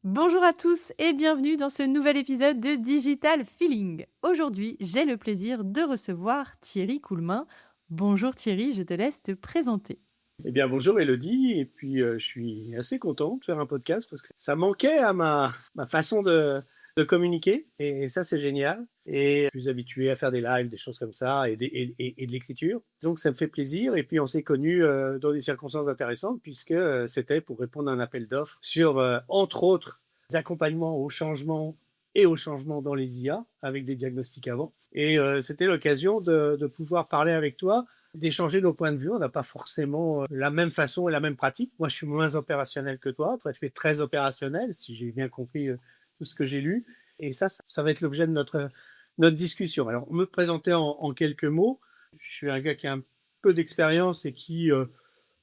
Bonjour à tous et bienvenue dans ce nouvel épisode de Digital Feeling. Aujourd'hui, j'ai le plaisir de recevoir Thierry Coulmin. Bonjour Thierry, je te laisse te présenter. Eh bien, bonjour Elodie, et puis je suis assez content de faire un podcast parce que ça manquait à ma façon de communiquer, et ça c'est génial. Et je suis habitué à faire des lives, des choses comme ça, et de l'écriture. Donc ça me fait plaisir, et puis on s'est connus dans des circonstances intéressantes puisque c'était pour répondre à un appel d'offres sur, entre autres, d'accompagnement au changement et au changement dans les IA avec des diagnostics avant. Et c'était l'occasion de pouvoir parler avec toi, d'échanger nos points de vue. On n'a pas forcément la même façon et la même pratique. Moi, je suis moins opérationnel que toi. Toi, tu es très opérationnel, si j'ai bien compris tout ce que j'ai lu. Et ça va être l'objet de notre discussion. Alors, me présenter en quelques mots. Je suis un gars qui a un peu d'expérience et qui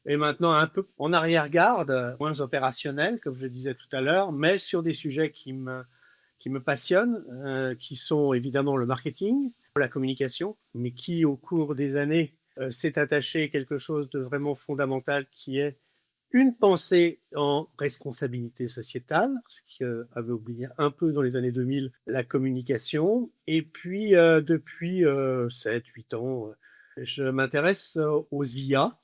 est maintenant un peu en arrière-garde, moins opérationnel, comme je le disais tout à l'heure, mais sur des sujets qui me passionnent, qui sont évidemment le marketing, la communication, mais qui, au cours des années, s'est attaché quelque chose de vraiment fondamental qui est une pensée en responsabilité sociétale, ce qui avait oublié un peu dans les années 2000 la communication. Et puis, depuis 7-8 ans, je m'intéresse aux IA.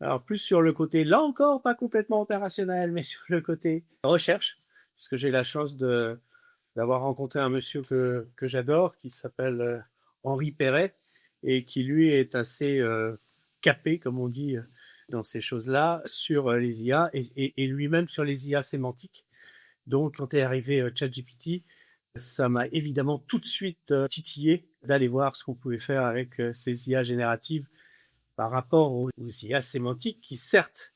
Alors, plus sur le côté, là encore, pas complètement opérationnel, mais sur le côté recherche, puisque j'ai la chance d'avoir rencontré un monsieur que j'adore, qui s'appelle Henri Perret, et qui lui est assez capé, comme on dit, dans ces choses-là, sur les IA, et lui-même sur les IA sémantiques. Donc, quand est arrivé ChatGPT, ça m'a évidemment tout de suite titillé d'aller voir ce qu'on pouvait faire avec ces IA génératives par rapport aux IA sémantiques, qui certes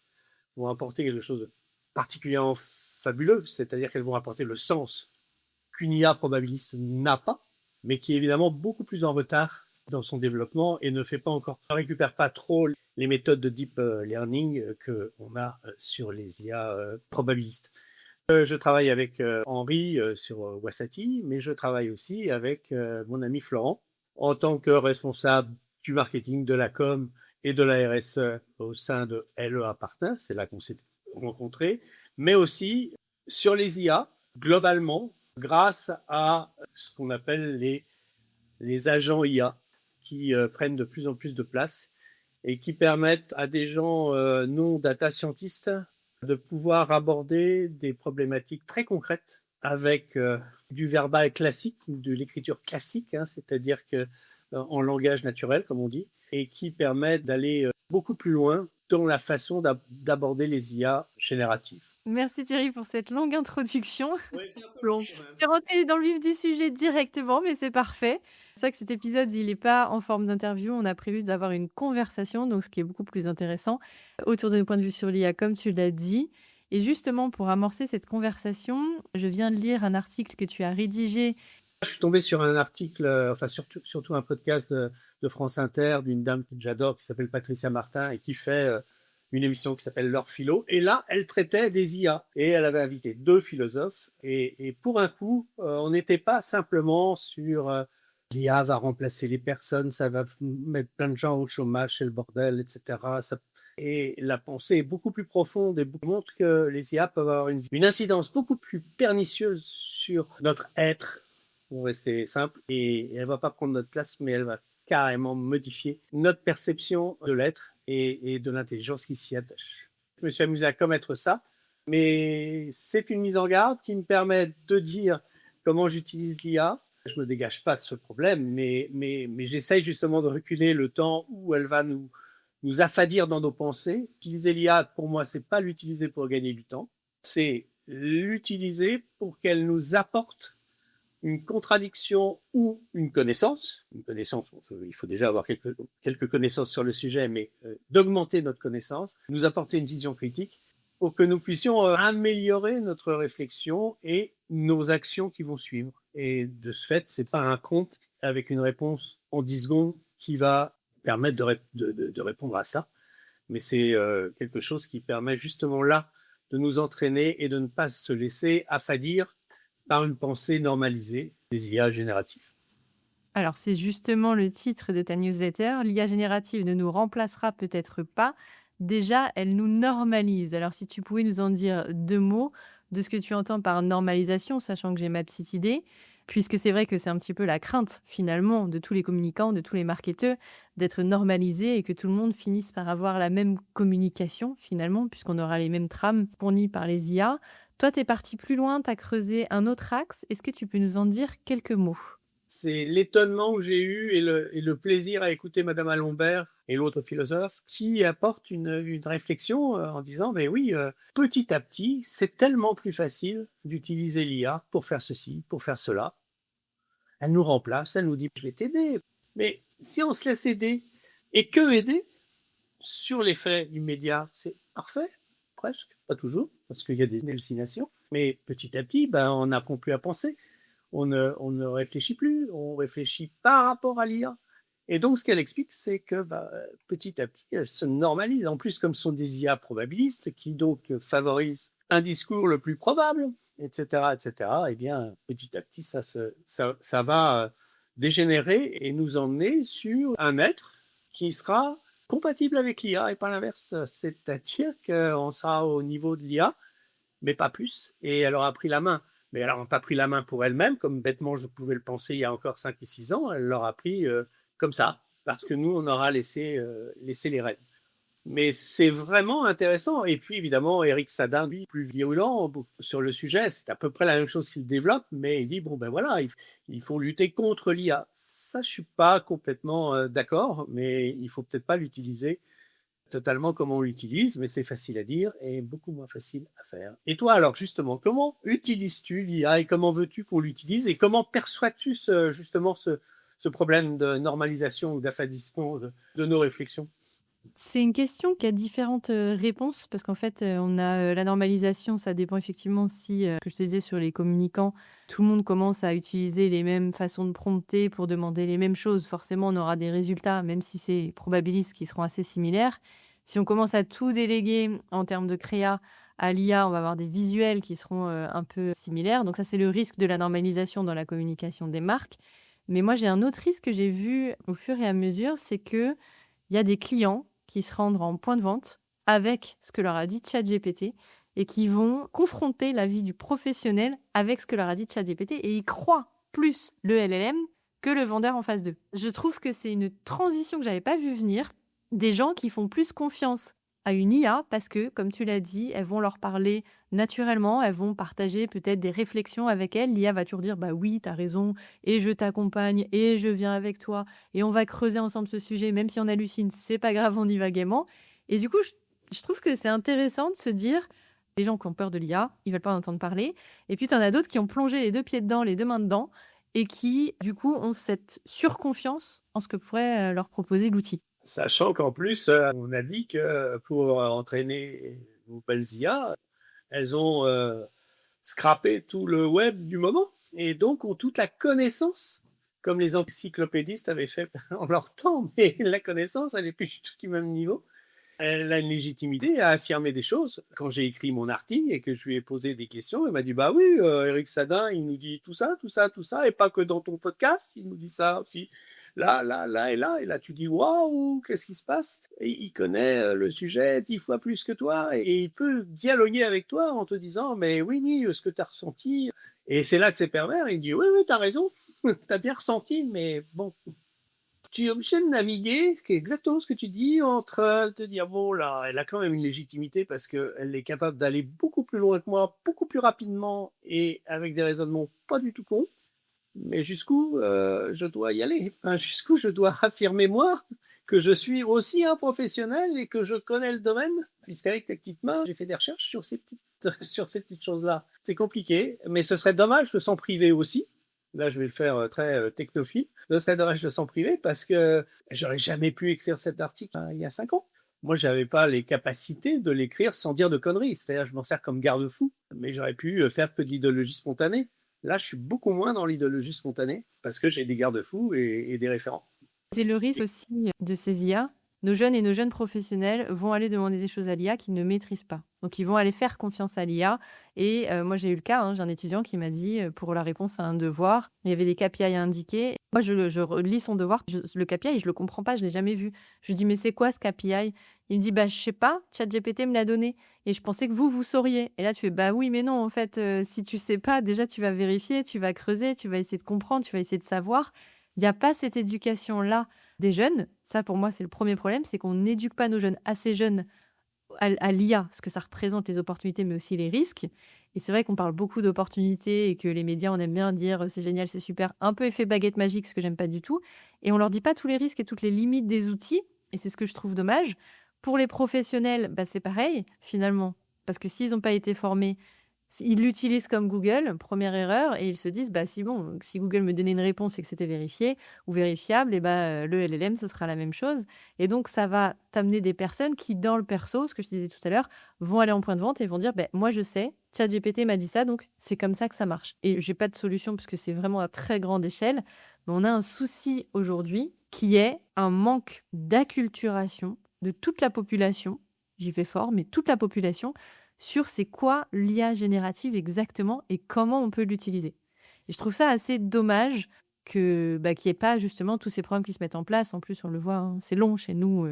vont apporter quelque chose de particulièrement fabuleux, c'est-à-dire qu'elles vont apporter le sens qu'une IA probabiliste n'a pas, mais qui est évidemment beaucoup plus en retard dans son développement et ne récupère pas trop les méthodes de deep learning qu'on a sur les IA probabilistes. Je travaille avec Henri sur Wasati, mais je travaille aussi avec mon ami Florent en tant que responsable du marketing, de la com et de la RSE au sein de LEA Partners. C'est là qu'on s'est rencontrés, mais aussi sur les IA globalement, grâce à ce qu'on appelle les agents IA, qui prennent de plus en plus de place et qui permettent à des gens non data scientists de pouvoir aborder des problématiques très concrètes avec du verbal classique, de l'écriture classique, hein, c'est-à-dire que en langage naturel, comme on dit, et qui permettent d'aller beaucoup plus loin dans la façon d'aborder les IA génératives. Merci Thierry pour cette longue introduction. Oui, c'est un peu long Bon, quand même. tu es rentré dans le vif du sujet directement, mais c'est parfait. C'est vrai que cet épisode, il est pas en forme d'interview. On a prévu d'avoir une conversation, donc ce qui est beaucoup plus intéressant, autour de nos points de vue sur l'IA, comme tu l'as dit. Et justement, pour amorcer cette conversation, je viens de lire un article que tu as rédigé. Je suis tombé sur un article, enfin surtout un podcast de France Inter d'une dame que j'adore qui s'appelle Patricia Martin et qui fait une émission qui s'appelle Leur Philo. Et là, elle traitait des IA et elle avait invité deux philosophes. Et pour un coup, on n'était pas simplement sur l'IA va remplacer les personnes, ça va mettre plein de gens au chômage, c'est le bordel, etc. Et la pensée est beaucoup plus profonde et montre que les IA peuvent avoir une incidence beaucoup plus pernicieuse sur notre être, pour rester simple, et elle ne va pas prendre notre place, mais elle va carrément modifier notre perception de l'être et de l'intelligence qui s'y attache. Je me suis amusé à commettre ça, mais c'est une mise en garde qui me permet de dire comment j'utilise l'IA. Je ne me dégage pas de ce problème, mais j'essaye justement de reculer le temps où elle va nous affadir dans nos pensées. Utiliser l'IA, pour moi, c'est pas l'utiliser pour gagner du temps, c'est l'utiliser pour qu'elle nous apporte une contradiction ou une connaissance. Une connaissance, il faut déjà avoir quelques connaissances sur le sujet, mais d'augmenter notre connaissance, nous apporter une vision critique pour que nous puissions améliorer notre réflexion et nos actions qui vont suivre. Et de ce fait, c'est pas un compte avec une réponse en 10 secondes qui va permettre de répondre à ça, mais c'est quelque chose qui permet justement là de nous entraîner et de ne pas se laisser affadir par une pensée normalisée des IA génératives. Alors, c'est justement le titre de ta newsletter. L'IA générative ne nous remplacera peut-être pas. Déjà, elle nous normalise. Alors, si tu pouvais nous en dire deux mots, de ce que tu entends par normalisation, sachant que j'ai ma petite idée, puisque c'est vrai que c'est un petit peu la crainte finalement de tous les communicants, de tous les marketeurs, d'être normalisés et que tout le monde finisse par avoir la même communication finalement, puisqu'on aura les mêmes trames fournies par les IA. Toi, tu es parti plus loin, tu as creusé un autre axe. Est-ce que tu peux nous en dire quelques mots? C'est l'étonnement que j'ai eu et le plaisir à écouter Madame Alembert et l'autre philosophe qui apporte une réflexion en disant, mais oui, petit à petit, c'est tellement plus facile d'utiliser l'IA pour faire ceci, pour faire cela. Elle nous remplace, elle nous dit, je vais t'aider. Mais si on se laisse aider, et que aider, sur les faits immédiats, c'est parfait, presque, pas toujours, parce qu'il y a des hallucinations. Mais petit à petit, ben, on n'apprend plus à penser. On ne réfléchit plus, on réfléchit par rapport à l'IA. Et donc, ce qu'elle explique, c'est que bah, petit à petit, elle se normalise. En plus, comme ce sont des IA probabilistes qui donc favorisent un discours le plus probable, etc., eh bien, petit à petit, ça va dégénérer et nous emmener sur un être qui sera compatible avec l'IA et pas l'inverse. C'est-à-dire qu'on sera au niveau de l'IA, mais pas plus, et elle aura pris la main. Mais elle n'aura pas pris la main pour elle-même, comme bêtement je pouvais le penser il y a encore 5 ou 6 ans, elle l'aura pris comme ça, parce que nous, on aura laissé les rênes. Mais c'est vraiment intéressant. Et puis évidemment, Eric Sadin, lui, plus virulent sur le sujet, c'est à peu près la même chose qu'il développe, mais il dit, bon ben voilà, il faut lutter contre l'IA. Ça, je ne suis pas complètement d'accord, mais il ne faut peut-être pas l'utiliser totalement comme on l'utilise, mais c'est facile à dire et beaucoup moins facile à faire. Et toi, alors justement, comment utilises-tu l'IA et comment veux-tu qu'on l'utilise et comment perçois-tu justement ce problème de normalisation ou d'affadissement de nos réflexions? C'est une question qui a différentes, réponses parce qu'en fait, on a, la normalisation, ça dépend effectivement si, que je te disais sur les communicants, tout le monde commence à utiliser les mêmes façons de prompter pour demander les mêmes choses. Forcément, on aura des résultats, même si c'est probabiliste, qui seront assez similaires. Si on commence à tout déléguer en termes de créa à l'IA, on va avoir des visuels qui seront, un peu similaires. Donc ça, c'est le risque de la normalisation dans la communication des marques. Mais moi, j'ai un autre risque que j'ai vu au fur et à mesure, c'est qu'il y a des clients qui se rendent en point de vente avec ce que leur a dit ChatGPT et qui vont confronter la vie du professionnel avec ce que leur a dit ChatGPT et ils croient plus le LLM que le vendeur en face d'eux. Je trouve que c'est une transition que j'avais pas vu venir. Des gens qui font plus confiance à une IA parce que, comme tu l'as dit, elles vont leur parler naturellement, elles vont partager peut-être des réflexions avec elle. L'IA va toujours dire bah oui, tu as raison, et je t'accompagne, et je viens avec toi, et on va creuser ensemble ce sujet, même si on hallucine, c'est pas grave, on y va gaiement. Et du coup, je trouve que c'est intéressant de se dire, les gens qui ont peur de l'IA, ils veulent pas en entendre parler. Et puis, tu en as d'autres qui ont plongé les deux pieds dedans, les deux mains dedans, et qui, du coup, ont cette surconfiance en ce que pourrait leur proposer l'outil. Sachant qu'en plus, on a dit que pour entraîner nos nouvelles IA, elles ont scrappé tout le web du moment et donc ont toute la connaissance, comme les encyclopédistes avaient fait en leur temps, mais la connaissance, elle n'est plus du tout du même niveau. Elle a une légitimité à affirmer des choses. Quand j'ai écrit mon article et que je lui ai posé des questions, elle m'a dit bah oui, Eric Sadin, il nous dit tout ça, tout ça, tout ça, et pas que dans ton podcast, il nous dit ça aussi. Là, là, là et là. Et là, tu dis waouh, qu'est-ce qui se passe? Et il connaît le sujet 10 fois plus que toi et il peut dialoguer avec toi en te disant mais oui, oui, ce que tu as ressenti. Et c'est là que c'est pervers. Il dit oui, oui, tu as raison, tu as bien ressenti, mais bon, tu es obligé de naviguer, c'est exactement ce que tu dis, entre te dire, bon là, elle a quand même une légitimité parce qu'elle est capable d'aller beaucoup plus loin que moi, beaucoup plus rapidement et avec des raisonnements pas du tout cons. Mais jusqu'où je dois y aller? Enfin, jusqu'où je dois affirmer moi que je suis aussi un professionnel et que je connais le domaine, puisqu'avec les petites mains, j'ai fait des recherches sur ces petites, sur ces petites choses-là. C'est compliqué, mais ce serait dommage de s'en priver aussi. Là, je vais le faire très technophile. Ce serait dommage de s'en priver parce que j'aurais jamais pu écrire cet article il y a 5 ans. Moi, j'avais pas les capacités de l'écrire sans dire de conneries. C'est-à-dire, je m'en sers comme garde-fou, mais j'aurais pu faire que de l'idéologie spontanée. Là, je suis beaucoup moins dans l'idéologie spontanée parce que j'ai des garde-fous et des référents. C'est le risque aussi de ces IA, nos jeunes et nos jeunes professionnels vont aller demander des choses à l'IA qu'ils ne maîtrisent pas. Donc ils vont aller faire confiance à l'IA et moi j'ai eu le cas, hein, j'ai un étudiant qui m'a dit, pour la réponse à un devoir, il y avait des KPI à indiquer. Moi je relis son devoir, le KPI je le comprends pas, je l'ai jamais vu. Je lui dis: «Mais c'est quoi ce KPI?» Il me dit: «Bah je sais pas, ChatGPT me l'a donné et je pensais que vous sauriez». Et là tu fais: «Bah oui, mais non en fait, si tu sais pas déjà tu vas vérifier, tu vas creuser, tu vas essayer de comprendre, tu vas essayer de savoir». Il y a pas cette éducation-là des jeunes. Ça pour moi c'est le premier problème, c'est qu'on n'éduque pas nos jeunes assez jeunes à l'IA, ce que ça représente, les opportunités, mais aussi les risques. Et c'est vrai qu'on parle beaucoup d'opportunités et que les médias, on aime bien dire c'est génial, c'est super, un peu effet baguette magique, ce que j'aime pas du tout. Et on leur dit pas tous les risques et toutes les limites des outils. Et c'est ce que je trouve dommage. Pour les professionnels, bah, c'est pareil, finalement. Parce que s'ils n'ont pas été formés, ils l'utilisent comme Google, première erreur, et ils se disent bah, si, bon, si Google me donnait une réponse et que c'était vérifié ou vérifiable, et bah, le LLM, ce sera la même chose. Et donc, ça va t'amener des personnes qui, dans le perso, ce que je disais tout à l'heure, vont aller en point de vente et vont dire, ben moi je sais, ChatGPT m'a dit ça, donc c'est comme ça que ça marche. Et j'ai pas de solution puisque c'est vraiment à très grande échelle. Mais on a un souci aujourd'hui qui est un manque d'acculturation de toute la population, j'y vais fort, mais toute la population, sur c'est quoi l'IA générative exactement et comment on peut l'utiliser. Et je trouve ça assez dommage que bah, qu'il n'y ait pas justement tous ces programmes qui se mettent en place. En plus, on le voit, hein, c'est long chez nous.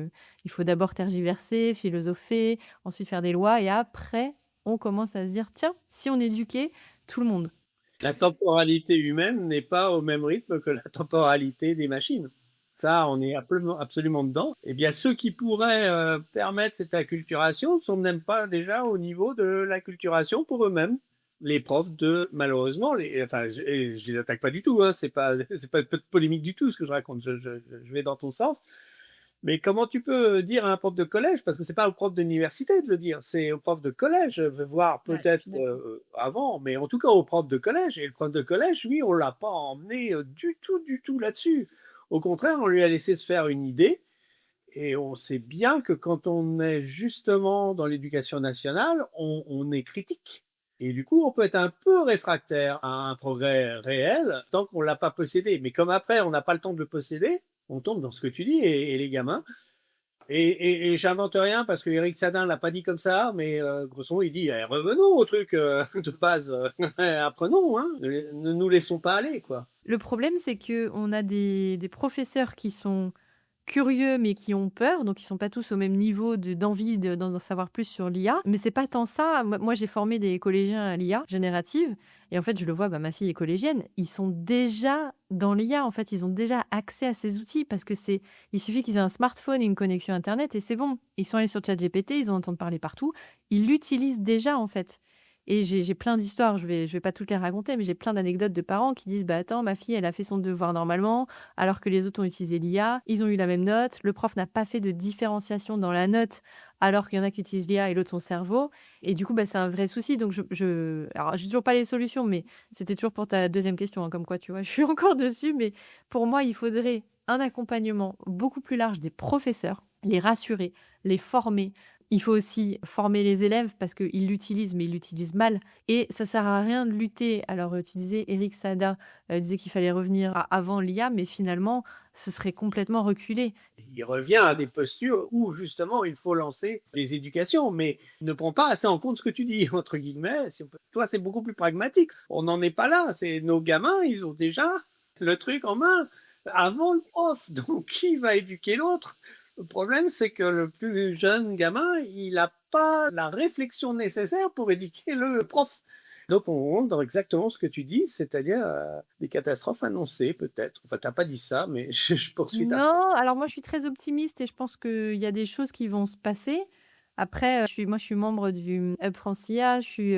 Il faut d'abord tergiverser, philosopher, ensuite faire des lois, et après, on commence à se dire, tiens, si on éduquait tout le monde. La temporalité humaine n'est pas au même rythme que la temporalité des machines. Ça, on est absolument dedans. Eh bien, ceux qui pourraient permettre cette acculturation ne sont même pas déjà au niveau de l'acculturation pour eux-mêmes. Les profs de, malheureusement, enfin, je les attaque pas du tout, hein, c'est pas polémique du tout ce que je raconte, je vais dans ton sens. Mais comment tu peux dire à un prof de collège, parce que c'est pas au prof d'université de le dire, c'est au prof de collège, voire Ouais, je peut-être suis d'accord. avant, mais en tout cas au prof de collège. Et le prof de collège, lui, on l'a pas emmené du tout là-dessus. Au contraire, on lui a laissé se faire une idée. Et on sait bien que quand on est justement dans l'éducation nationale, on est critique. Et du coup, on peut être un peu réfractaire à un progrès réel tant qu'on ne l'a pas possédé. Mais comme après, on n'a pas le temps de le posséder, on tombe dans ce que tu dis, et les gamins. Et j'invente rien parce que Eric Sadin l'a pas dit comme ça, mais grosso modo, il dit eh, revenons au truc de base, apprenons, hein, ne nous laissons pas aller, quoi. Le problème, c'est que on a des professeurs qui sont curieux, mais qui ont peur, donc ils sont pas tous au même niveau d'envie d'en savoir plus sur l'IA. Mais c'est pas tant ça. Moi, j'ai formé des collégiens à l'IA générative et en fait, je le vois, bah, ma fille est collégienne, ils sont déjà dans l'IA, en fait, ils ont déjà accès à ces outils parce que il suffit qu'ils aient un smartphone et une connexion internet et c'est bon. Ils sont allés sur ChatGPT, ils en entendent parler partout, ils l'utilisent déjà, en fait. Et j'ai plein d'histoires, je vais pas toutes les raconter, mais j'ai plein d'anecdotes de parents qui disent: «Bah, attends, ma fille, elle a fait son devoir normalement, alors que les autres ont utilisé l'IA. Ils ont eu la même note. Le prof n'a pas fait de différenciation dans la note, alors qu'il y en a qui utilisent l'IA et l'autre son cerveau». Et du coup, bah, c'est un vrai souci. Donc, alors, j'ai toujours pas les solutions, mais c'était toujours pour ta deuxième question, hein, comme quoi, tu vois, je suis encore dessus. Mais pour moi, il faudrait un accompagnement beaucoup plus large des professeurs, les rassurer, les former. Il faut aussi former les élèves parce qu'ils l'utilisent, mais ils l'utilisent mal. Et ça sert à rien de lutter. Alors, tu disais, Eric Sada disait qu'il fallait revenir à avant l'IA, mais finalement, ce serait complètement reculé. Il revient à des postures où justement il faut lancer les éducations, mais il ne prend pas assez en compte ce que tu dis, entre guillemets. Toi, c'est beaucoup plus pragmatique. On n'en est pas là. C'est nos gamins, ils ont déjà le truc en main avant le prof. Donc, qui va éduquer l'autre? Le problème, c'est que le plus jeune gamin, il n'a pas la réflexion nécessaire pour éduquer le prof. Donc, on rentre dans exactement ce que tu dis, c'est-à-dire des catastrophes annoncées, peut-être. Enfin, tu n'as pas dit ça, mais je poursuis ta phrase. Non, alors moi, je suis très optimiste et je pense qu'il y a des choses qui vont se passer. Après, moi, je suis membre du Hub France IA, je suis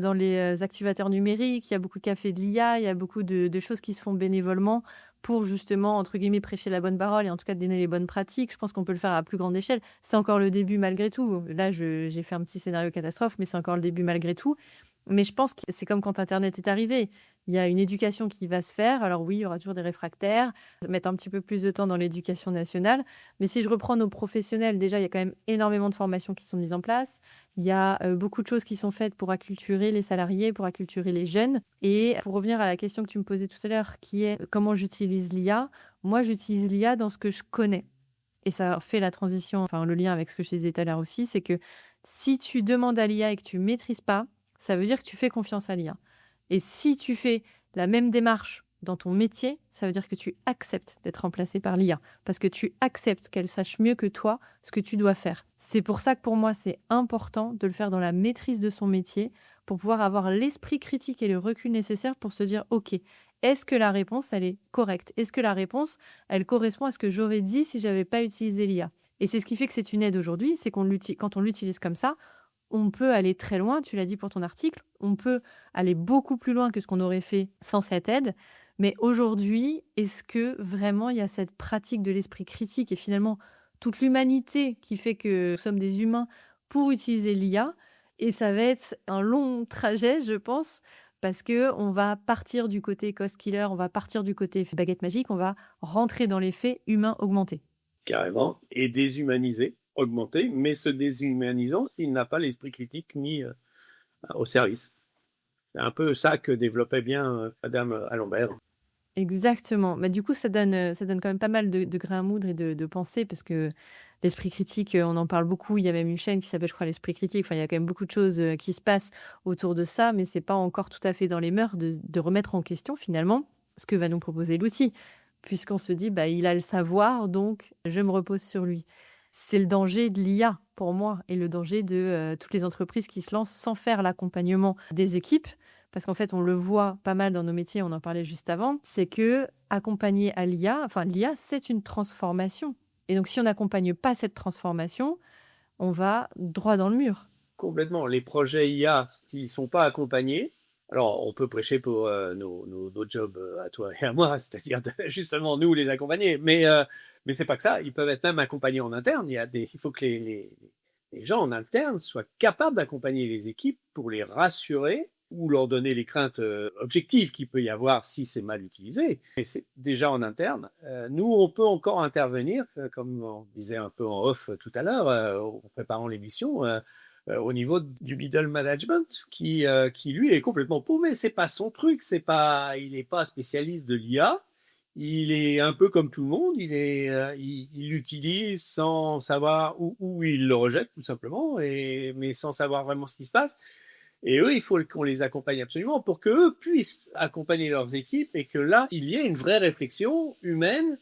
dans les activateurs numériques, il y a beaucoup de cafés de l'IA, il y a beaucoup de choses qui se font bénévolement pour justement, entre guillemets, prêcher la bonne parole et en tout cas donner les bonnes pratiques. Je pense qu'on peut le faire à plus grande échelle. C'est encore le début malgré tout. Là, j'ai fait un petit scénario catastrophe, mais c'est encore le début malgré tout. Mais je pense que c'est comme quand Internet est arrivé. Il y a une éducation qui va se faire. Alors oui, il y aura toujours des réfractaires, mettre un petit peu plus de temps dans l'éducation nationale. Mais si je reprends nos professionnels, déjà, il y a quand même énormément de formations qui sont mises en place. Il y a beaucoup de choses qui sont faites pour acculturer les salariés, pour acculturer les jeunes. Et pour revenir à la question que tu me posais tout à l'heure, qui est comment j'utilise l'IA, moi, j'utilise l'IA dans ce que je connais. et ça fait la transition, enfin le lien avec ce que je te disais tout à l'heure aussi, c'est que si tu demandes à l'IA et que tu maîtrises pas, ça veut dire que tu fais confiance à l'IA. Et si tu fais la même démarche dans ton métier, ça veut dire que tu acceptes d'être remplacé par l'IA, parce que tu acceptes qu'elle sache mieux que toi ce que tu dois faire. C'est pour ça que pour moi, c'est important de le faire dans la maîtrise de son métier, pour pouvoir avoir l'esprit critique et le recul nécessaire pour se dire, OK, est-ce que la réponse, elle est correcte? Est-ce que la réponse, elle correspond à ce que j'aurais dit si j'avais pas utilisé l'IA? Et c'est ce qui fait que c'est une aide aujourd'hui, c'est quand on l'utilise comme ça, on peut aller très loin, tu l'as dit pour ton article, on peut aller beaucoup plus loin que ce qu'on aurait fait sans cette aide. Mais aujourd'hui, est-ce que vraiment il y a cette pratique de l'esprit critique et finalement toute l'humanité qui fait que nous sommes des humains pour utiliser l'IA? Et ça va être un long trajet, je pense, parce que on va partir du côté cost killer, on va partir du côté baguette magique, on va rentrer dans les faits humains augmentés. Carrément, et déshumanisé, augmenté, mais se déshumanisant s'il n'a pas l'esprit critique mis au service. C'est un peu ça que développait bien Madame Alembert. Exactement. Bah, du coup, ça donne quand même pas mal de grains à moudre et de pensées parce que l'esprit critique, on en parle beaucoup. Il y a même une chaîne qui s'appelle, je crois, l'esprit critique. Enfin, il y a quand même beaucoup de choses, qui se passent autour de ça, mais c'est pas encore tout à fait dans les mœurs de remettre en question, finalement, ce que va nous proposer l'outil. Puisqu'on se dit: «Bah, il a le savoir, donc je me repose sur lui». C'est le danger de l'IA, pour moi, et le danger de, toutes les entreprises qui se lancent sans faire l'accompagnement des équipes. Parce qu'en fait, on le voit pas mal dans nos métiers, on en parlait juste avant, c'est que accompagner à l'IA, enfin l'IA, c'est une transformation. Et donc si on n'accompagne pas cette transformation, on va droit dans le mur. Complètement. Les projets IA, s'ils ne sont pas accompagnés, alors on peut prêcher pour nos jobs à toi et à moi, c'est-à-dire justement nous les accompagner, mais c'est pas que ça. Ils peuvent être même accompagnés en interne. Il faut que les gens en interne soient capables d'accompagner les équipes pour les rassurer ou leur donner les craintes objectives qu'il peut y avoir si c'est mal utilisé. Mais c'est déjà en interne. Nous, on peut encore intervenir, comme on disait un peu en off tout à l'heure, en préparant l'émission, au niveau du middle management, qui lui est complètement paumé. C'est pas son truc. Il n'est pas spécialiste de l'IA. Il est un peu comme tout le monde. Il l'utilise sans savoir où il le rejette tout simplement, mais sans savoir vraiment ce qui se passe. Et eux, il faut qu'on les accompagne absolument pour qu'eux puissent accompagner leurs équipes et que là, il y ait une vraie réflexion humaine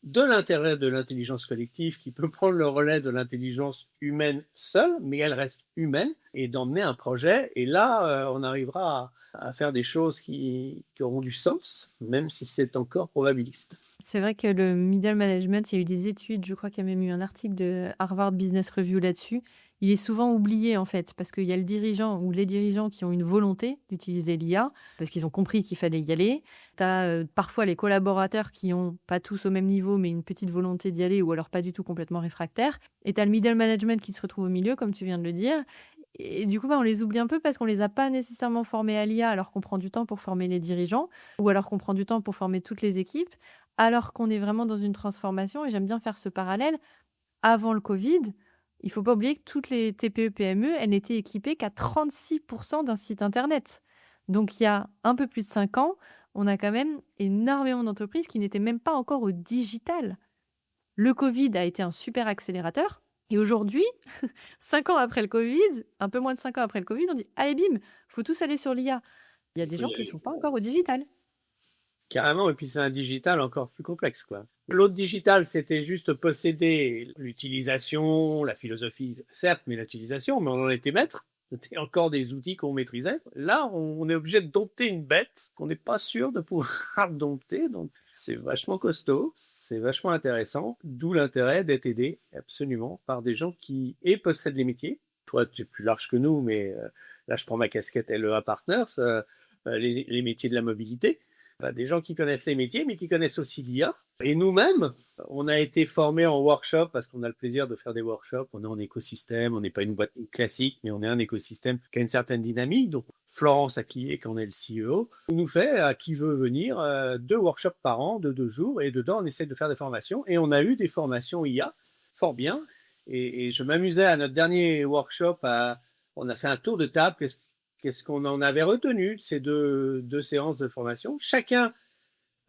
de l'intérêt de l'intelligence collective qui peut prendre le relais de l'intelligence humaine seule, mais elle reste humaine, et d'emmener un projet. Et là, on arrivera à faire des choses qui auront du sens, même si c'est encore probabiliste. C'est vrai que le middle management, il y a eu des études, je crois qu'il y a même eu un article de Harvard Business Review là-dessus. Il est souvent oublié en fait, parce qu'il y a le dirigeant ou les dirigeants qui ont une volonté d'utiliser l'IA, parce qu'ils ont compris qu'il fallait y aller. Tu as parfois les collaborateurs qui ont, pas tous au même niveau, mais une petite volonté d'y aller, ou alors pas du tout complètement réfractaires. Et tu as le middle management qui se retrouve au milieu, comme tu viens de le dire. Et du coup, bah, on les oublie un peu parce qu'on les a pas nécessairement formés à l'IA, alors qu'on prend du temps pour former les dirigeants, ou alors qu'on prend du temps pour former toutes les équipes, alors qu'on est vraiment dans une transformation. Et j'aime bien faire ce parallèle. Avant le Covid, il faut pas oublier que toutes les TPE-PME, elles n'étaient équipées qu'à 36% d'un site internet. Donc il y a un peu plus de 5 ans, on a quand même énormément d'entreprises qui n'étaient même pas encore au digital. Le Covid a été un super accélérateur. Et aujourd'hui, 5 ans après le Covid, un peu moins de 5 ans après le Covid, on dit: «Allez bim, faut tous aller sur l'IA». Il y a Il des faut gens y qui aller. sont pas encore au digital. Carrément, et puis c'est un digital encore plus complexe, quoi. L'autre digital, c'était juste posséder l'utilisation, la philosophie, certes, mais l'utilisation, mais on en était maître. C'était encore des outils qu'on maîtrisait. Là, on est obligé de dompter une bête qu'on n'est pas sûr de pouvoir dompter. Donc, c'est vachement costaud, c'est vachement intéressant. D'où l'intérêt d'être aidé absolument par des gens qui possèdent les métiers. Toi, tu es plus large que nous, mais là, je prends ma casquette LEA Partners, les métiers de la mobilité. Des gens qui connaissent les métiers, mais qui connaissent aussi l'IA. Et nous-mêmes, on a été formés en workshop parce qu'on a le plaisir de faire des workshops. On est en écosystème, on n'est pas une boîte classique, mais on est un écosystème qui a une certaine dynamique. Donc, Florence Aclier, qui en est le CEO, nous fait, à qui veut venir, 2 workshops par an de 2 jours. Et dedans, on essaie de faire des formations. Et on a eu des formations IA fort bien. Et je m'amusais à notre dernier workshop, on a fait un tour de table. Qu'est-ce qu'on en avait retenu de ces deux séances de formation? Chacun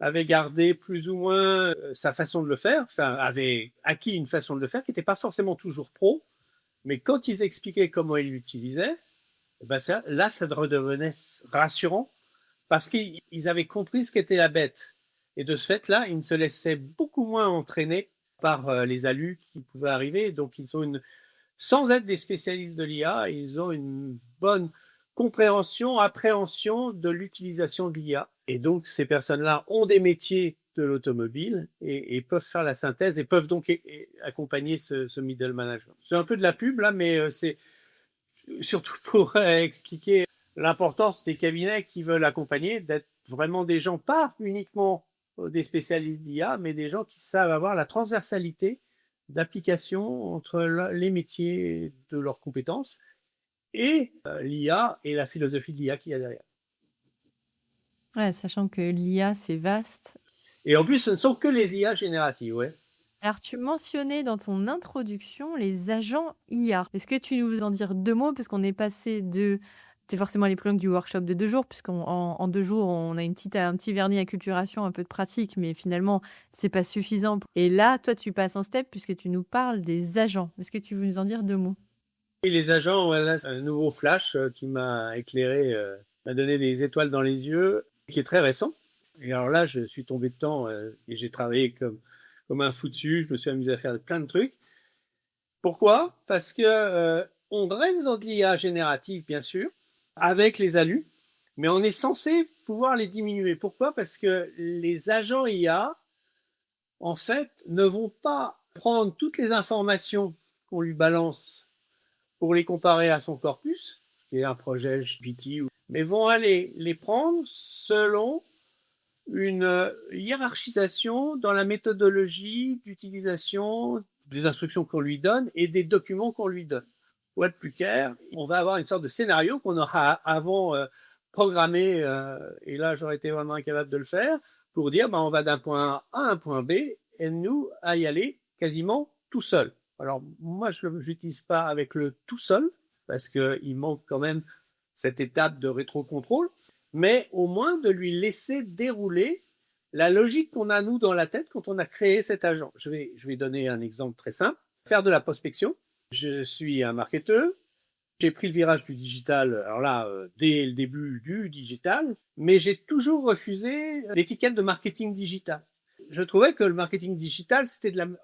avait gardé plus ou moins sa façon de le faire, enfin, avait acquis une façon de le faire qui n'était pas forcément toujours pro, mais quand ils expliquaient comment ils l'utilisaient, ben là, ça redevenait rassurant parce qu'ils avaient compris ce qu'était la bête. Et de ce fait-là, ils se laissaient beaucoup moins entraîner par les alus qui pouvaient arriver. Donc, sans être des spécialistes de l'IA, ils ont une bonne compréhension, appréhension de l'utilisation de l'IA. Et donc, ces personnes-là ont des métiers de l'automobile et peuvent faire la synthèse et peuvent donc accompagner ce middle management. C'est un peu de la pub là, mais c'est surtout pour expliquer l'importance des cabinets qui veulent accompagner, d'être vraiment des gens, pas uniquement des spécialistes d'IA, mais des gens qui savent avoir la transversalité d'application entre les métiers de leurs compétences et l'IA et la philosophie de l'IA qu'il y a derrière. Ouais, sachant que l'IA, c'est vaste. Et en plus, ce ne sont que les IA génératives, ouais. Alors, tu mentionnais dans ton introduction les agents IA. Est-ce que tu nous veux en dire 2 mots? Parce qu'on est passé de tu forcément allé plus loin que du workshop de 2 jours, puisqu'en en 2 jours, on a un petit vernis acculturation, un peu de pratique, mais finalement, c'est pas suffisant. Et là, toi, tu passes un step puisque tu nous parles des agents. Est-ce que tu veux nous en dire 2 mots? Et les agents, voilà, c'est un nouveau flash qui m'a éclairé, m'a donné des étoiles dans les yeux, qui est très récent. Et alors là, je suis tombé dedans et j'ai travaillé comme un fou dessus. Je me suis amusé à faire plein de trucs. Pourquoi? Parce que on reste dans de l'IA générative, bien sûr, avec les alus, mais on est censé pouvoir les diminuer. Pourquoi? Parce que les agents IA, en fait, ne vont pas prendre toutes les informations qu'on lui balance pour les comparer à son corpus, qui est un projet GPT, mais vont aller les prendre selon une hiérarchisation dans la méthodologie d'utilisation des instructions qu'on lui donne et des documents qu'on lui donne. Pour être plus clair, on va avoir une sorte de scénario qu'on aura avant programmé, et là j'aurais été vraiment incapable de le faire, pour dire on va d'un point A à un point B et nous à y aller quasiment tout seul. Alors moi je n'utilise pas avec le tout seul parce qu'il manque quand même cette étape de rétrocontrôle, mais au moins de lui laisser dérouler la logique qu'on a nous dans la tête quand on a créé cet agent. Je vais donner un exemple très simple. Faire de la prospection. Je suis un marketeur. J'ai pris le virage du digital, alors là, dès le début du digital, mais j'ai toujours refusé l'étiquette de marketing digital. Je trouvais que le marketing digital,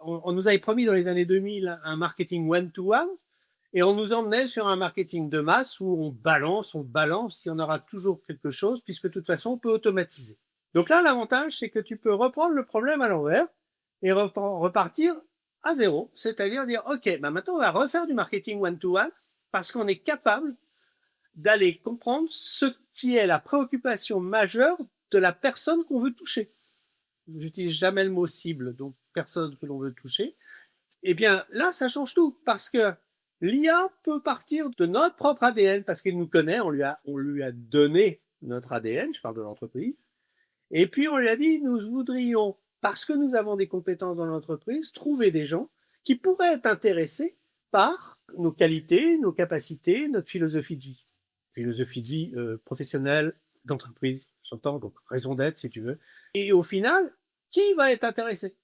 on nous avait promis dans les années 2000 un marketing one-to-one, et on nous emmenait sur un marketing de masse où on balance, il y en aura toujours quelque chose, puisque de toute façon, on peut automatiser. Donc là, l'avantage, c'est que tu peux reprendre le problème à l'envers et repartir à zéro, c'est-à-dire dire, OK, maintenant, on va refaire du marketing one-to-one parce qu'on est capable d'aller comprendre ce qui est la préoccupation majeure de la personne qu'on veut toucher. J'utilise jamais le mot cible, donc personne que l'on veut toucher. Eh bien, là, ça change tout parce que l'IA peut partir de notre propre ADN parce qu'il nous connaît, on lui a donné notre ADN, je parle de l'entreprise, et puis on lui a dit, nous voudrions, parce que nous avons des compétences dans l'entreprise, trouver des gens qui pourraient être intéressés par nos qualités, nos capacités, notre philosophie de vie. Philosophie de vie professionnelle, d'entreprise, j'entends, donc raison d'être si tu veux. Et au final, qui va être intéressé?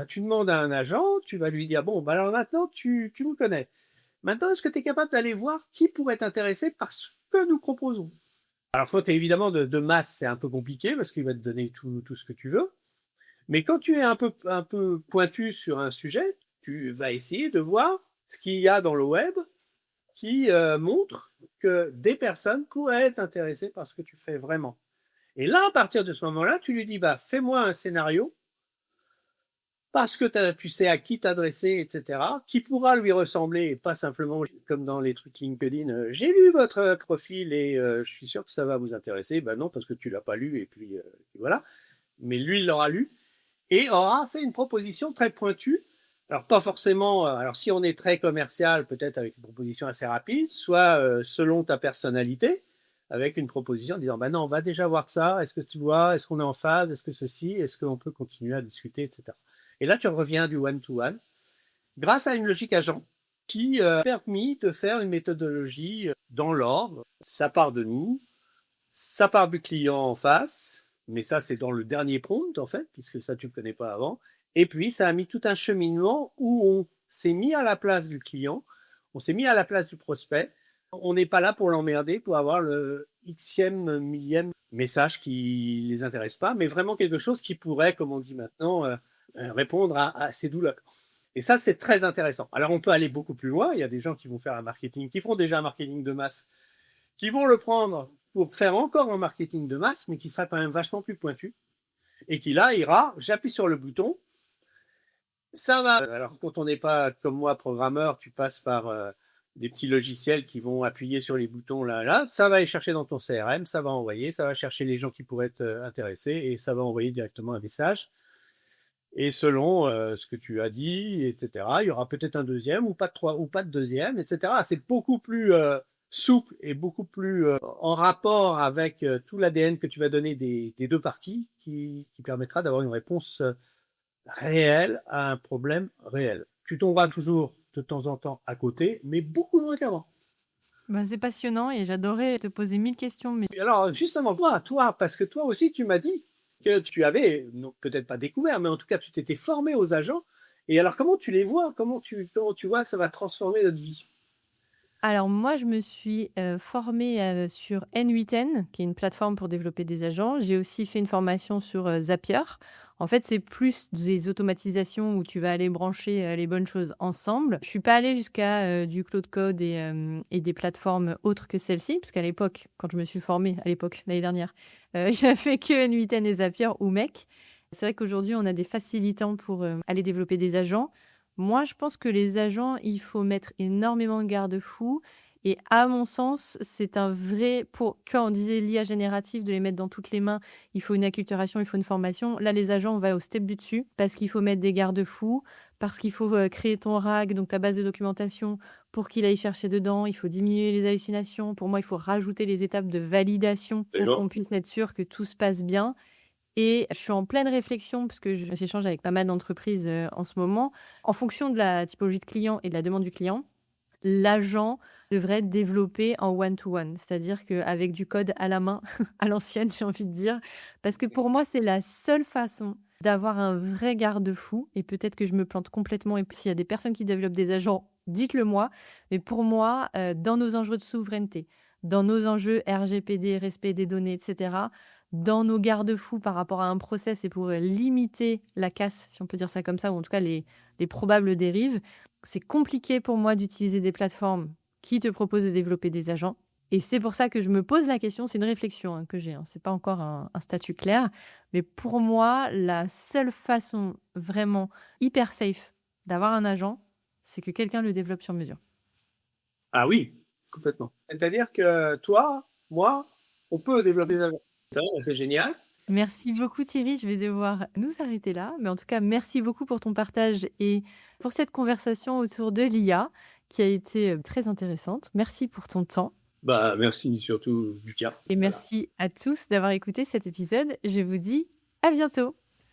Tu demandes à un agent, tu vas lui dire, bon, alors maintenant, tu me connais. Maintenant, est-ce que tu es capable d'aller voir qui pourrait être intéressé par ce que nous proposons? Alors, quand tu es évidemment de masse, c'est un peu compliqué parce qu'il va te donner tout ce que tu veux. Mais quand tu es un peu pointu sur un sujet, tu vas essayer de voir ce qu'il y a dans le web qui montre que des personnes pourraient être intéressées par ce que tu fais vraiment. Et là, à partir de ce moment-là, tu lui dis, fais-moi un scénario parce que tu sais à qui t'adresser, etc., qui pourra lui ressembler, et pas simplement comme dans les trucs LinkedIn, j'ai lu votre profil et je suis sûr que ça va vous intéresser. Ben non, parce que tu l'as pas lu, et puis voilà. Mais lui, il l'aura lu et aura fait une proposition très pointue. Alors pas forcément, alors si on est très commercial, peut-être avec une proposition assez rapide, soit selon ta personnalité, avec une proposition en disant, non, on va déjà voir ça, est-ce que tu vois, est-ce qu'on est en phase, est-ce que ceci, est-ce qu'on peut continuer à discuter, etc. Et là, tu reviens du one-to-one grâce à une logique agent qui a permis de faire une méthodologie dans l'ordre. Ça part de nous, ça part du client en face, Mais ça, c'est dans le dernier prompt, en fait, puisque ça, tu ne le connais pas avant. Et puis, ça a mis tout un cheminement où on s'est mis à la place du client, on s'est mis à la place du prospect. On n'est pas là pour l'emmerder, pour avoir le xème, millième message qui ne les intéresse pas, mais vraiment quelque chose qui pourrait, comme on dit maintenant, répondre à ces douleurs. Et ça, c'est très intéressant. Alors, on peut aller beaucoup plus loin. Il y a des gens qui vont faire un marketing, qui font déjà un marketing de masse, qui vont le prendre pour faire encore un marketing de masse, mais qui sera quand même vachement plus pointu. Et qui là ira, j'appuie sur le bouton, ça va. Alors, quand on n'est pas comme moi programmeur, tu passes par des petits logiciels qui vont appuyer sur les boutons là, ça va aller chercher dans ton CRM, ça va envoyer, ça va chercher les gens qui pourraient être intéressés et ça va envoyer directement un message. Et selon ce que tu as dit, etc., il y aura peut-être un deuxième ou pas de deuxième, etc. C'est beaucoup plus souple et beaucoup plus en rapport avec tout l'ADN que tu vas donner des deux parties qui permettra d'avoir une réponse réelle à un problème réel. Tu tomberas toujours de temps en temps à côté, mais beaucoup moins qu'avant. Bah, c'est passionnant et j'adorais te poser 1000 questions, mais Et alors, justement, toi, parce que toi aussi, tu m'as dit que tu avais, peut-être pas découvert, mais en tout cas, tu t'étais formé aux agents. Et alors, comment tu les vois? Comment tu vois que ça va transformer notre vie? alors moi, je me suis, formée, sur N8N, qui est une plateforme pour développer des agents. J'ai aussi fait une formation sur, Zapier. En fait, c'est plus des automatisations où tu vas aller brancher, les bonnes choses ensemble. Je suis pas allée jusqu'à, du Claude Code et des plateformes autres que celle-ci, parce qu'à l'époque, quand je me suis formée, à l'époque, l'année dernière, il n'y avait que N8N et Zapier ou Make. C'est vrai qu'aujourd'hui, on a des facilitants pour, aller développer des agents. Moi, je pense que les agents, il faut mettre énormément de garde-fous et à mon sens, c'est un vrai pour tu vois, on disait l'IA générative, de les mettre dans toutes les mains, il faut une acculturation, il faut une formation. Là, les agents, on va au step du dessus parce qu'il faut mettre des garde-fous, parce qu'il faut, créer ton RAG, donc ta base de documentation, pour qu'il aille chercher dedans. Il faut diminuer les hallucinations. Pour moi, il faut rajouter les étapes de validation pour qu'on puisse être sûr que tout se passe bien. Et je suis en pleine réflexion parce que j'échange avec pas mal d'entreprises, en ce moment. En fonction de la typologie de client et de la demande du client, l'agent devrait être développé en one to one, c'est-à-dire qu'avec du code à la main, à l'ancienne, j'ai envie de dire. Parce que pour moi, c'est la seule façon d'avoir un vrai garde-fou et peut-être que je me plante complètement et s'il y a des personnes qui développent des agents, dites-le moi. Mais pour moi, dans nos enjeux de souveraineté, dans nos enjeux RGPD, respect des données et cetera, dans nos garde-fous par rapport à un process et pour, limiter la casse, si on peut dire ça comme ça, ou en tout cas les probables dérives, c'est compliqué pour moi d'utiliser des plateformes qui te proposent de développer des agents et c'est pour ça que je me pose la question, c'est une réflexion, hein, que j'ai, hein, c'est pas encore un statut clair, mais pour moi, la seule façon vraiment hyper safe d'avoir un agent, c'est que quelqu'un le développe sur mesure. Ah oui, complètement. C'est-à-dire que toi, moi, on peut développer des agents. C'est génial. Merci beaucoup Thierry, je vais devoir nous arrêter là, mais en tout cas merci beaucoup pour ton partage et pour cette conversation autour de l'IA qui a été, très intéressante. Merci pour ton temps Bah, merci surtout du tien. et Voilà. merci à tous d'avoir écouté cet épisode. Je vous dis à bientôt.